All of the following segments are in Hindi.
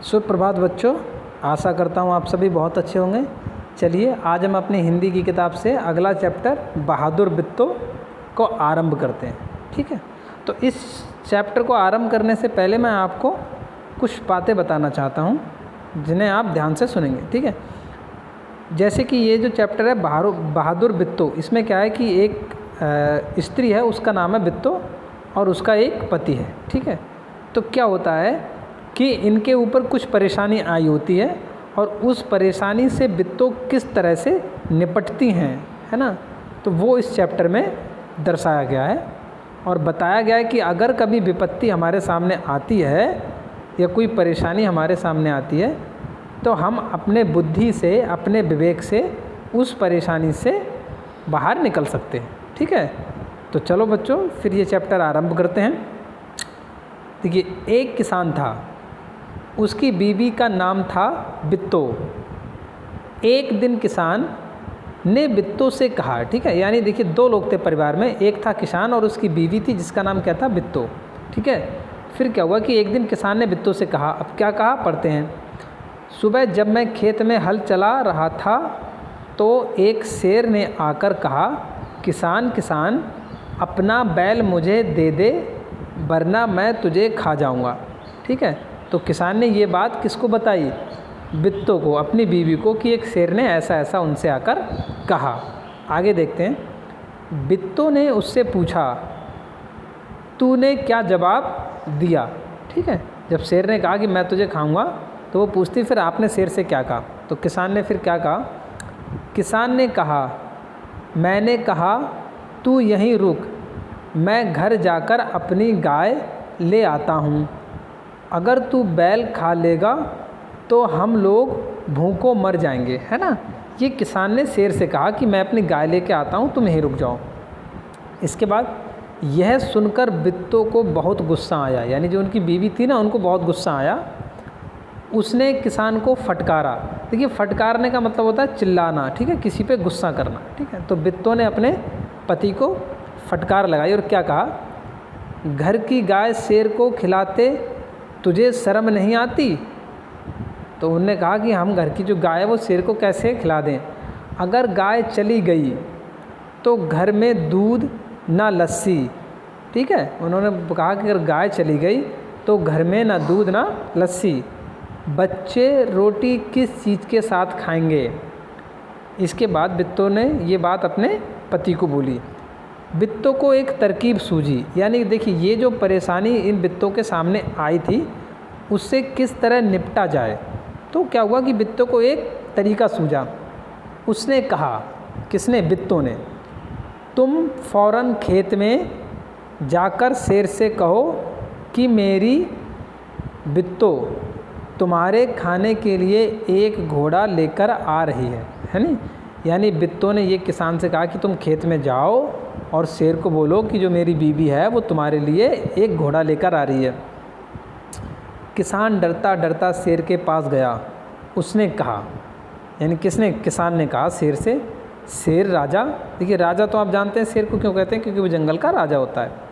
सुप्रभात बच्चों, आशा करता हूँ आप सभी बहुत अच्छे होंगे। चलिए आज हम अपनी हिंदी की किताब से अगला चैप्टर बहादुर बित्तो को आरंभ करते हैं। ठीक है, तो इस चैप्टर को आरंभ करने से पहले मैं आपको कुछ बातें बताना चाहता हूँ जिन्हें आप ध्यान से सुनेंगे। ठीक है, जैसे कि ये जो चैप्टर है बहादुर बित्तो, इसमें क्या है कि एक स्त्री है, उसका नाम है बित्तो और उसका एक पति है। ठीक है, तो क्या होता है कि इनके ऊपर कुछ परेशानी आई होती है और उस परेशानी से बित्तो किस तरह से निपटती हैं, है ना, तो वो इस चैप्टर में दर्शाया गया है और बताया गया है कि अगर कभी विपत्ति हमारे सामने आती है या कोई परेशानी हमारे सामने आती है तो हम अपने बुद्धि से, अपने विवेक से उस परेशानी से बाहर निकल सकते हैं। ठीक है, तो चलो बच्चों फिर ये चैप्टर आरंभ करते हैं। देखिए, एक किसान था, उसकी बीवी का नाम था बित्तो। एक दिन किसान ने बित्तो से कहा, ठीक है, यानी देखिए दो लोग थे परिवार में, एक था किसान और उसकी बीवी थी जिसका नाम क्या था, बित्तो। ठीक है, फिर क्या हुआ कि एक दिन किसान ने बित्तो से कहा, अब क्या कहा पढ़ते हैं। सुबह जब मैं खेत में हल चला रहा था तो एक शेर ने आकर कहा, किसान किसान अपना बैल मुझे दे दे वरना मैं तुझे खा जाऊंगा। ठीक है, तो किसान ने ये बात किसको बताई, बित्तो को, अपनी बीवी को, कि एक शेर ने ऐसा ऐसा उनसे आकर कहा। आगे देखते हैं। बित्तो ने उससे पूछा, तूने क्या जवाब दिया। ठीक है, जब शेर ने कहा कि मैं तुझे खाऊंगा तो वो पूछती फिर आपने शेर से क्या कहा। तो किसान ने फिर क्या कहा, किसान ने कहा, मैंने कहा तू यहीं रुक, मैं घर जाकर अपनी गाय ले आता हूँ। अगर तू बैल खा लेगा तो हम लोग भूखों मर जाएंगे, है ना। ये किसान ने शेर से कहा कि मैं अपनी गाय लेके आता हूँ, तुम यहीं रुक जाओ। इसके बाद यह सुनकर बित्तो को बहुत गुस्सा आया, यानी जो उनकी बीवी थी ना, उनको बहुत गुस्सा आया। उसने किसान को फटकारा। देखिए, फटकारने का मतलब होता है चिल्लाना, ठीक है, किसी पे गुस्सा करना। ठीक है, तो बित्तो ने अपने पति को फटकार लगाई और क्या कहा, घर की गाय शेर को खिलाते तुझे शर्म नहीं आती। तो उन्होंने कहा कि हम घर की जो गाय है वो शेर को कैसे खिला दें। अगर गाय चली गई तो घर में दूध ना लस्सी। ठीक है, उन्होंने कहा कि अगर गाय चली गई तो घर में ना दूध ना लस्सी। बच्चे रोटी किस चीज़ के साथ खाएंगे। इसके बाद बित्तो ने ये बात अपने पति को बोली। बित्तो को एक तरकीब सूझी, यानी देखिए ये जो परेशानी इन बित्तो के सामने आई थी उससे किस तरह निपटा जाए। तो क्या हुआ कि बित्तो को एक तरीका सूझा। उसने कहा, किसने, बित्तो ने, तुम फौरन खेत में जाकर शेर से कहो कि मेरी बित्तो तुम्हारे खाने के लिए एक घोड़ा लेकर आ रही है नी। यानी बित्तो ने ये किसान से कहा कि तुम खेत में जाओ और शेर को बोलो कि जो मेरी बीवी है वो तुम्हारे लिए एक घोड़ा लेकर आ रही है। किसान डरता डरता शेर के पास गया। उसने कहा, यानी किसने, किसान ने कहा शेर से, शेर राजा, देखिए राजा तो आप जानते हैं शेर को क्यों कहते हैं, क्योंकि वो जंगल का राजा होता है।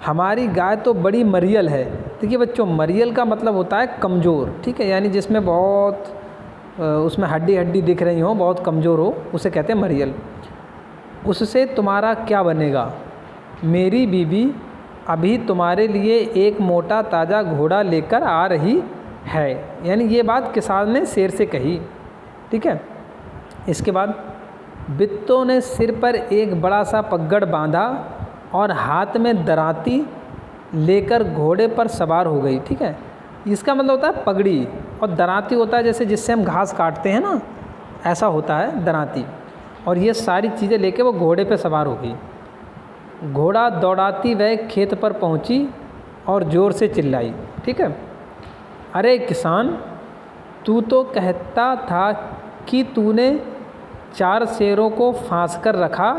हमारी गाय तो बड़ी मरियल है। देखिए बच्चों, मरियल का मतलब होता है कमज़ोर। ठीक है, यानी जिसमें बहुत उसमें हड्डी हड्डी दिख रही हो, बहुत कमज़ोर हो, उसे कहते हैं मरियल। उससे तुम्हारा क्या बनेगा। मेरी बीवी अभी तुम्हारे लिए एक मोटा ताज़ा घोड़ा लेकर आ रही है। यानी ये बात किसान ने शेर से कही। ठीक है, इसके बाद बित्तो ने सिर पर एक बड़ा सा पगड़ बांधा और हाथ में दराती लेकर घोड़े पर सवार हो गई। ठीक है, इसका मतलब होता है पगड़ी, और दराती होता है जैसे जिससे हम घास काटते हैं ना, ऐसा होता है दराती। और ये सारी चीज़ें लेके वो घोड़े पे सवार हो गई। घोड़ा दौड़ाती वह खेत पर पहुंची और ज़ोर से चिल्लाई। ठीक है, अरे किसान, तू तो कहता था कि तूने 4 शेरों को फांस कर रखा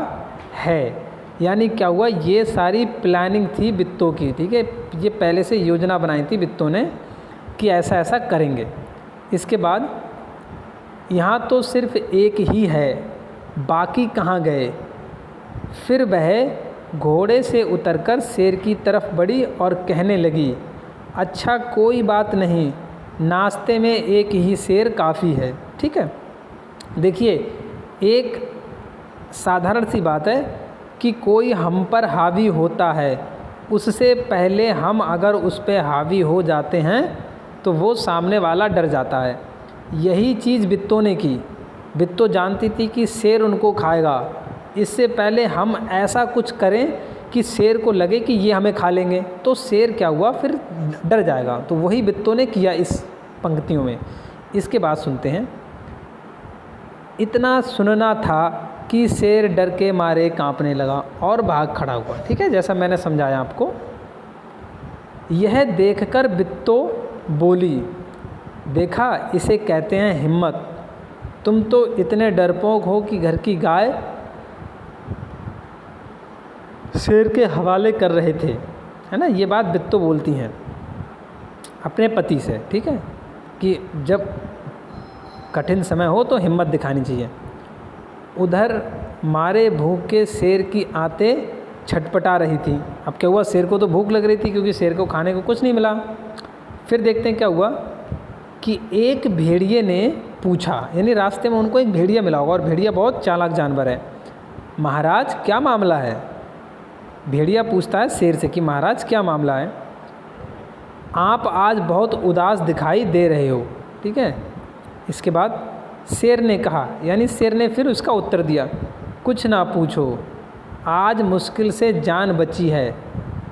है। यानी क्या हुआ, ये सारी प्लानिंग थी बित्तो की। ठीक है, ये पहले से योजना बनाई थी बित्तो ने कि ऐसा ऐसा करेंगे। इसके बाद यहाँ तो सिर्फ एक ही है, बाकी कहाँ गए। फिर वह घोड़े से उतरकर शेर की तरफ बढ़ी और कहने लगी, अच्छा कोई बात नहीं, नाश्ते में एक ही शेर काफ़ी है। ठीक है, देखिए एक साधारण सी बात है कि कोई हम पर हावी होता है, उससे पहले हम अगर उस पर हावी हो जाते हैं तो वो सामने वाला डर जाता है। यही चीज़ बित्तो ने की। बित्तो जानती थी कि शेर उनको खाएगा, इससे पहले हम ऐसा कुछ करें कि शेर को लगे कि ये हमें खा लेंगे, तो शेर क्या हुआ फिर डर जाएगा। तो वही बित्तो ने किया इस पंक्तियों में। इसके बाद सुनते हैं। इतना सुनना था कि शेर डर के मारे कांपने लगा और भाग खड़ा हुआ। ठीक है, जैसा मैंने समझाया आपको। यह देखकर बित्तो बोली, देखा इसे कहते हैं हिम्मत। तुम तो इतने डरपोक हो कि घर की गाय शेर के हवाले कर रहे थे, है ना। ये बात बित्तो बोलती हैं अपने पति से। ठीक है, कि जब कठिन समय हो तो हिम्मत दिखानी चाहिए। उधर मारे भूख के शेर की आंतें छटपटा रही थी। अब क्या हुआ, शेर को तो भूख लग रही थी क्योंकि शेर को खाने को कुछ नहीं मिला। फिर देखते हैं क्या हुआ कि एक भेड़िए ने पूछा, यानी रास्ते में उनको एक भेड़िया मिला होगा, और भेड़िया बहुत चालाक जानवर है। महाराज क्या मामला है? भेड़िया पूछता है शेर से कि महाराज क्या मामला है? आप आज बहुत उदास दिखाई दे रहे हो। ठीक है, इसके बाद शेर ने कहा, यानी शेर ने फिर उसका उत्तर दिया, कुछ ना पूछो, आज मुश्किल से जान बची है।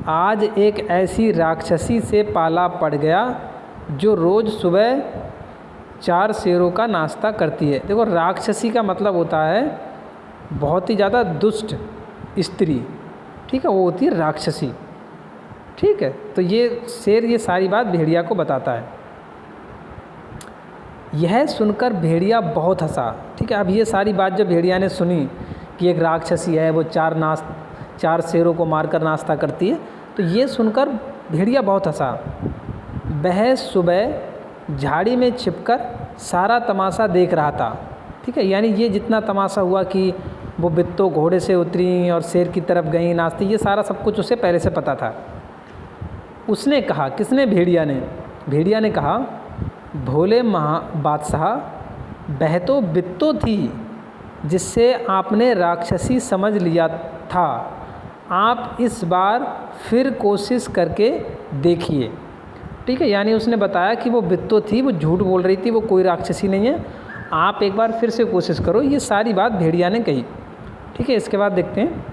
आज एक ऐसी राक्षसी से पाला पड़ गया जो रोज़ सुबह 4 शेरों का नाश्ता करती है। देखो, राक्षसी का मतलब होता है बहुत ही ज़्यादा दुष्ट स्त्री। ठीक है, वो होती है राक्षसी। ठीक है, तो ये शेर ये सारी बात भेड़िया को बताता है। यह सुनकर भेड़िया बहुत हंसा। ठीक है, अब ये सारी बात जब भेड़िया ने सुनी कि एक राक्षसी है, वो 4 शेरों को मारकर नाश्ता करती है, तो ये सुनकर भेड़िया बहुत हंसा। वह सुबह झाड़ी में छिपकर सारा तमाशा देख रहा था। ठीक है, यानी ये जितना तमाशा हुआ कि वो बित्तो घोड़े से उतरी और शेर की तरफ गई नाचती, ये सारा सब कुछ उसे पहले से पता था। उसने कहा, किसने? भेड़िया ने। भेड़िया ने कहा, भोले बादशाह, वह तो बित्तो थी जिससे आपने राक्षसी समझ लिया था। आप इस बार फिर कोशिश करके देखिए। ठीक है, यानी उसने बताया कि वो बित्तो थी, वो झूठ बोल रही थी, वो कोई राक्षसी नहीं है। आप एक बार फिर से कोशिश करो। ये सारी बात भेड़िया ने कही। ठीक है, इसके बाद देखते हैं।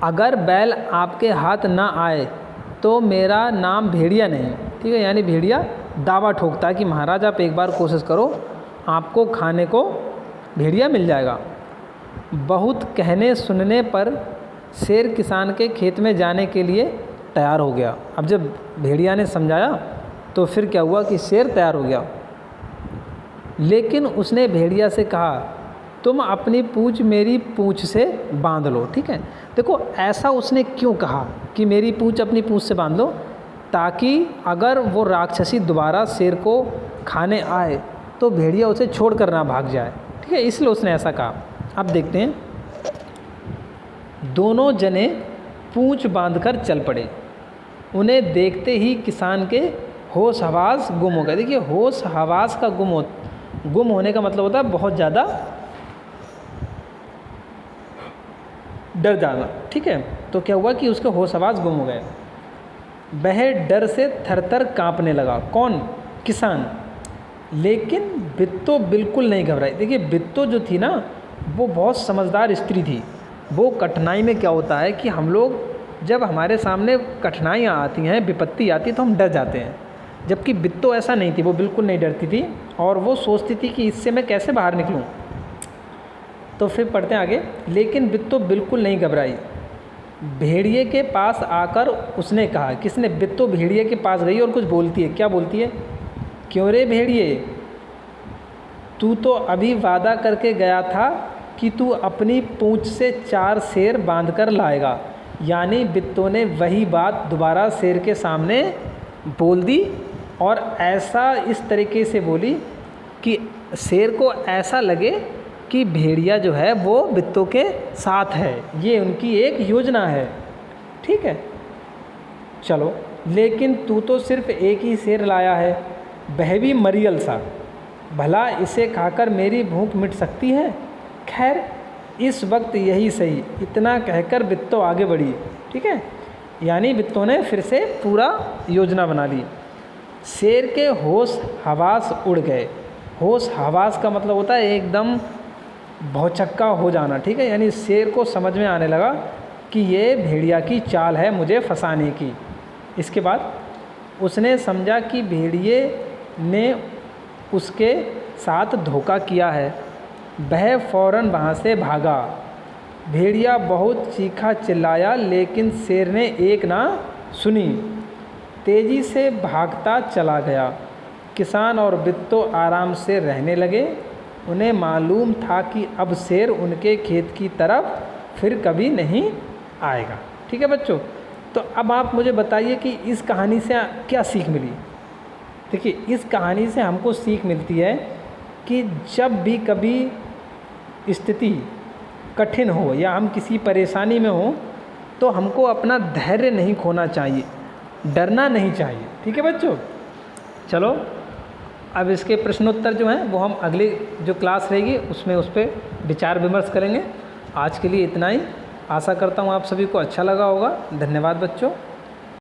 अगर बैल आपके हाथ ना आए तो मेरा नाम भेड़िया नहीं। ठीक है, यानी भेड़िया दावा ठोकता है कि महाराज आप एक बार कोशिश करो, आपको खाने को भेड़िया मिल जाएगा। बहुत कहने सुनने पर शेर किसान के खेत में जाने के लिए तैयार हो गया। अब जब भेड़िया ने समझाया तो फिर क्या हुआ कि शेर तैयार हो गया। लेकिन उसने भेड़िया से कहा, तुम अपनी पूंछ मेरी पूंछ से बांध लो। ठीक है, देखो ऐसा उसने क्यों कहा कि मेरी पूंछ अपनी पूंछ से बांध लो, ताकि अगर वो राक्षसी दोबारा शेर को खाने आए तो भेड़िया उसे छोड़ कर ना भाग जाए। ठीक है, इसलिए उसने ऐसा कहा। अब देखते हैं। दोनों जने पूंछ बांधकर चल पड़े। उन्हें देखते ही किसान के होश हवास गुम हो गए। देखिए, होश हवास का गुम होने का मतलब होता है बहुत ज़्यादा डर जाना। ठीक है, तो क्या हुआ कि उसके होश हवास गुम हो गए। वह डर से थरथर कांपने लगा। कौन? किसान। लेकिन बित्तो बिल्कुल नहीं घबराई। देखिए, बित्तो जो थी ना, वो बहुत समझदार स्त्री थी। वो कठिनाई में क्या होता है कि हम लोग जब हमारे सामने कठिनाइयाँ आती हैं, विपत्ति आती है, तो हम डर जाते हैं। जबकि बित्तो ऐसा नहीं थी, वो बिल्कुल नहीं डरती थी और वो सोचती थी कि इससे मैं कैसे बाहर निकलूं। तो फिर पढ़ते हैं आगे। लेकिन बित्तो बिल्कुल नहीं घबराई। भेड़िए के पास आकर उसने कहा, किसने? बित्तो भेड़िए के पास गई और कुछ बोलती है। क्या बोलती है? क्यों रे भेड़िए, तू तो अभी वादा करके गया था कि तू अपनी पूंछ से 4 शेर बांध कर लाएगा। यानी बित्तो ने वही बात दोबारा शेर के सामने बोल दी, और ऐसा इस तरीके से बोली कि शेर को ऐसा लगे कि भेड़िया जो है वो बित्तो के साथ है। ये उनकी एक योजना है। ठीक है, चलो लेकिन तू तो सिर्फ एक ही शेर लाया है, वह भी मरियल सा, भला इसे खाकर मेरी भूख मिट सकती है। खैर इस वक्त यही सही। इतना कहकर बित्तो आगे बढ़ी। ठीक है, यानी बित्तो ने फिर से पूरा योजना बना ली। शेर के होश हवास उड़ गए। होश हवास का मतलब होता है एकदम भौचक्का हो जाना। ठीक है, यानी शेर को समझ में आने लगा कि ये भेड़िया की चाल है मुझे फंसाने की। इसके बाद उसने समझा कि भेड़िए ने उसके साथ धोखा किया है। वह फ़ौरन वहाँ से भागा। भेड़िया बहुत चीखा चिल्लाया, लेकिन शेर ने एक ना सुनी, तेज़ी से भागता चला गया। किसान और बित्तो आराम से रहने लगे। उन्हें मालूम था कि अब शेर उनके खेत की तरफ फिर कभी नहीं आएगा। ठीक है बच्चों, तो अब आप मुझे बताइए कि इस कहानी से क्या सीख मिली। देखिए, इस कहानी से हमको सीख मिलती है कि जब भी कभी स्थिति कठिन हो या हम किसी परेशानी में हो तो हमको अपना धैर्य नहीं खोना चाहिए, डरना नहीं चाहिए। ठीक है बच्चों, चलो अब इसके प्रश्नोत्तर जो हैं वो हम अगली जो क्लास रहेगी उसमें उस पर विचार विमर्श करेंगे। आज के लिए इतना ही। आशा करता हूँ आप सभी को अच्छा लगा होगा। धन्यवाद बच्चों।